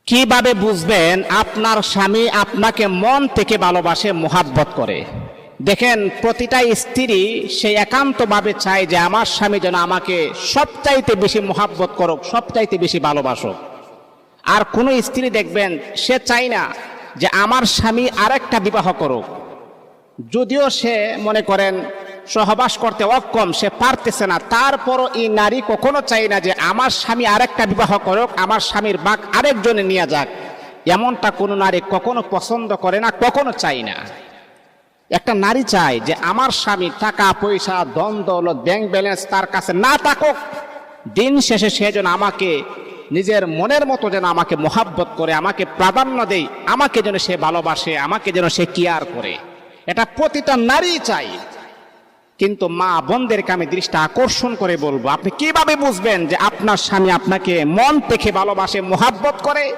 কিভাবে বুঝবেন আপনার স্বামী আপনাকে মন থেকে ভালোবাসে, মোহাব্বত করে? দেখেন, প্রতিটা স্ত্রী সে একান্তভাবে চায় যে আমার স্বামী যেন আমাকে সবচাইতে বেশি মোহাব্বত করুক, সবচাইতে বেশি ভালোবাসুক। আর কোনো স্ত্রী দেখবেন সে চায় না যে আমার স্বামী আরেকটা বিবাহ করুক। যদিও সে মনে করেন সহবাস করতে অক্ষম, সে পারতেছে না, তারপরও এই নারী কখনো চায় না যে আমার স্বামী আরেকটা বিবাহ করুক, আমার স্বামীর ভাগ আরেকজনে নিয়ে যাক। এমনটা কোনো নারী কখনো পছন্দ করে না, কখনো চায় না। একটা নারী চায় যে আমার স্বামী টাকা পয়সা ধন দৌলত ব্যাংক ব্যালেন্স তার কাছে না থাকুক, দিন শেষে সে যেন আমাকে নিজের মনের মতো যেন আমাকে মোহাব্বত করে, আমাকে প্রাধান্য দেয়, আমাকে যেন সে ভালোবাসে, আমাকে যেন সে কেয়ার করে। এটা প্রতিটা নারী চাই। কিন্তু মা বোনদেরকে আমি দৃষ্টি আকর্ষণ করে বলবো, আপনি কিভাবে বুঝবেন যে আপনার স্বামী আপনাকে মন থেকে ভালোবাসে, মোহাব্বত করে?